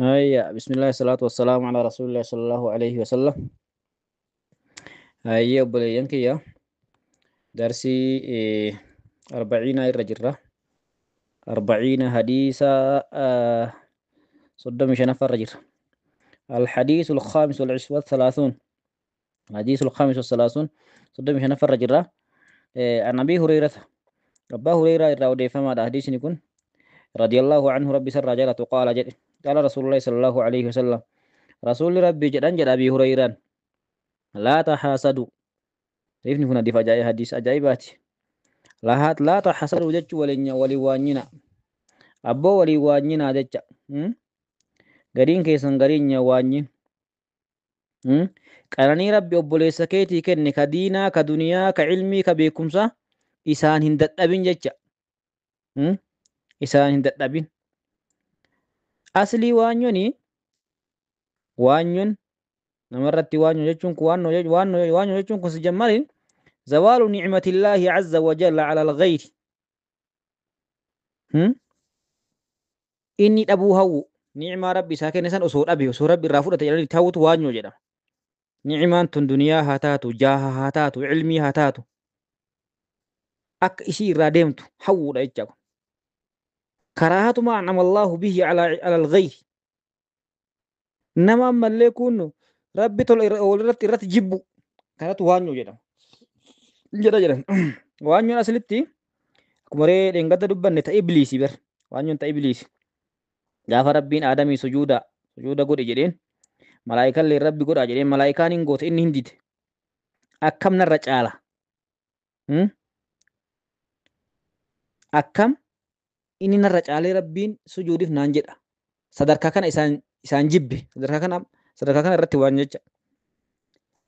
هيا بسم الله الصلاة والسلام على رسول الله صلى الله عليه وسلم. هيا بليانك يا درسي أربعين الرجرة 40 حديثة صد مش نفر الرجرة. الحديث الخامس والثلاثون. الحديث الخامس والثلاثون صد مش نفر الرجرة. عن أبي هريرة أبا هريرة الراودي فما حديث يكون رضي الله عنه ربي سر جلت وقال جد قال رسول الله صلى الله عليه وسلم رسول ربي جدان جد أبي هريرة لا تحاسدوا. ريفني هنا دفع جاي حديث أجايبات لا تحسدوا جتش ولي وانينا أبو ولي وانينا جتش غرين كيسن غرين وانين قراني ربي obboleessa keetii kenne ka diinaa ka duniyaa ka cilmii ka beekumsa isaan hin dadhabin jecha isaan hin dadhabin aslii waanyoon namarratti waanyo jechuun kun waanyo jechuun kun si jammarin zawaalu nicmatillaahi azza wa jalla ala alghayri inni dhabuu hawwu ni'maa rabbi isaa kenne san osoo dhabe osoo rabbi irraa fudhate jedhanii itti hawwutu waanyoo jedhama. Ni'imaan tun duniyaa haa taatu, jaaha haa taatu, cilmii haa taatu, akka ishii irraa deemtu hawwuudha jecha kun. Karaahatu ma an'ama Allahu bihi ala alghayri. Nama ammallee kun rabbi tola irratti jibbu kanatu waanyoo jedhama. Jedhan. Waanyoon aslitti akkuma ree dheengadda dubbanne ta'e ibliisii bar. Waanyoon ta'e ibliisi. Gaafa rabbiin aadamii sujuuda godhe jedheen malaayikallee rabbi godhaa jedheen malaayikaan hin goote inni hin dide akkam narra caala akkam inni narra caalee rabbiin sujuudiif naan jedha sadarkaa kana isaan jibbe sadarkaa kana irratti waan jecha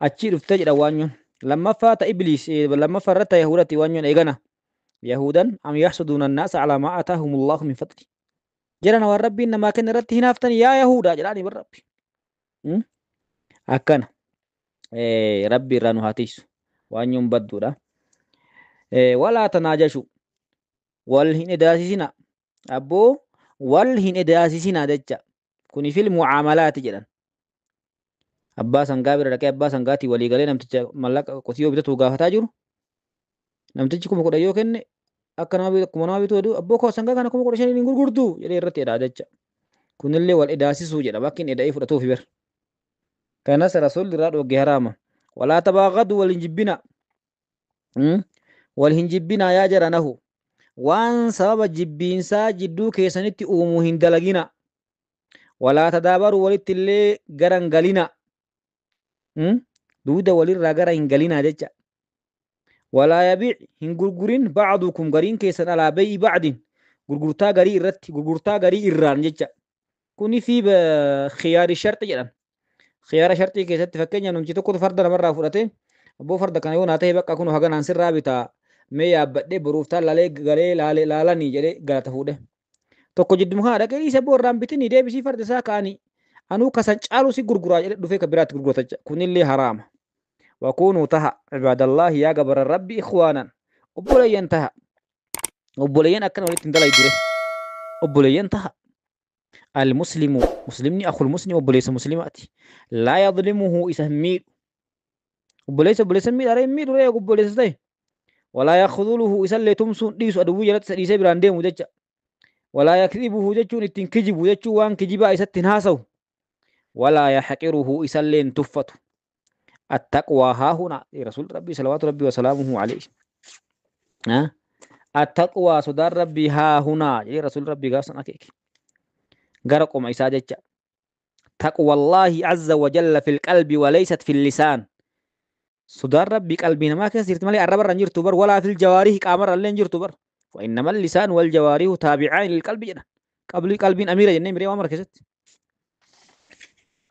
achii dhuftee jedha waanyoon lammaffaa ta ibliis lammaffaa irratti yahuudatti waanyoon eegana yahuudan am yaxsuduuna annaasa calaa maa ataahumullahu min fadli jedhan waan rabbiin namaa kenna irratti hinaaftan yaa yahuudaa jedhaanii bar rabbi akkana rabbi irraa nu haa tiisu waanyoon badduudha. Walaa tanaajashu wal hin edaasisina abboo wal hin edaasisina jecha kuni fil mucaamalaati jedhan abbaa sangaa bira dhaqee abbaa sangaatii walii galee namticha mallaqa qotiyoo bitatu gaafataa jiru namtichi 10,000 yoo kenne akka nama bitu abboo koo sangaa kana 15,000 hin gurgurtu jedhee irratti edhaa jecha kunillee wal edaasisuu jedhama akka hin eda'ee fudhatuufi bar kanas rasuulli irraa dhoogge haraama walaa tabaaqadu wal hin jibbina wal hin jibbina yaa jaranahu waan sababa jibbiinsaa jidduu keessanitti uumuu hin dalagina walaa tadaabaru walitti illee garan galina duuda walirraa gara hin galina jecha walaa yabiic hin gurgurin bacdukum gariin keessan alaa bay'i bacdin gurgurtaa garii irraan jecha kuni fi khiyaari sharxi jedhan khiyaara sharxii keessatti fakkeenya numchi tokkotu farda namarraa fudhate abboo farda kana yoo naa ta'e bakka kun haganaan sirraa bitaa mee yaabbadhee boruuftaan galee laalanii jedhee galata fuudhe tokko jidduma kana dhaqee isa boorraan bitini deebisii farda isaa kaanii anuu kasan caalu si gurguraa jedhe dhufee ka biraatti gurgurata kunillee haraama wakuunuu taha cibaadallaahi yaa gabara rabbi ikhwaanan obboleeyyan taha obboleeyyan akkana walitti hin dalay dure obboleeyyan taha المسلم مسلمني أخو المسلم وبليس مسلماتي لا يظلمه إسميد وبليس ميد أري ميد ولا يقول بليس ده ولا يخذله إسلي تمسون ديس أدوية لا تسديس براندي مدجع ولا يكذبه جتون التنكجب وجتو وان كجبا إستنهاسو ولا يحقره إسلي تفته التقوى ها هنا رسول ربي صلوات ربي وسلامه عليه التقوى صدر ربي ها هنا رسول ربي قاسنا كيك غرق ما يساجج تقوى الله عز وجل في القلب وليست في اللسان صدر ربي قلبنا ما كسرت مالي الرب رنجر تبر ولا في الجوارح قامر اللي تبر وانما اللسان والجوارح تابعان للقلب جنا قبل قلب امير جنة مري وامر كست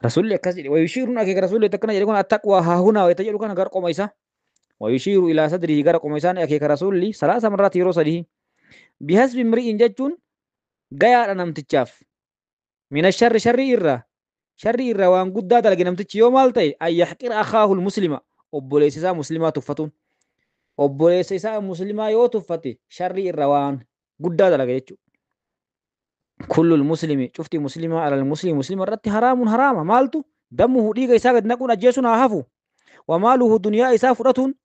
رسول الله كذا ويشيرنا كي رسول الله تكنا يقول التقوى ها هنا ويتجلو كان غرق ما يسا ويشير الى صدره غرق ما يسان كي رسول الله 3 مرات يرسله بحسب امرئ ججون غيا نمتچاف من الشر شر إرّا وان قد دلق نمتج يوم التي أن يحقر أخاه المسلم أبوليسيسا مسلمة تفتون أبوليسيسا مسلمة يو تفتي شر إرّا وان قد دلق يجو كل المسلم شفتي مسلمة على المسلم مسلم الرت حرام حرام مالته دمه ديغ إساء نكون أجيسنا هفو وماله دنيا إساء فرطون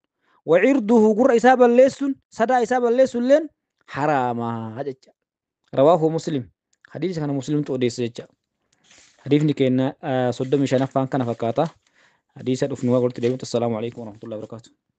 وعرضه قر إساء الليسون صدا إساء الليسون لين حرام هذا رواه مسلم حديث كان مسلم توديس جدا حديث نكينا صدق مشان فان كان فكاتا حديث أفنوا قلت السلام عليكم ورحمة الله وبركاته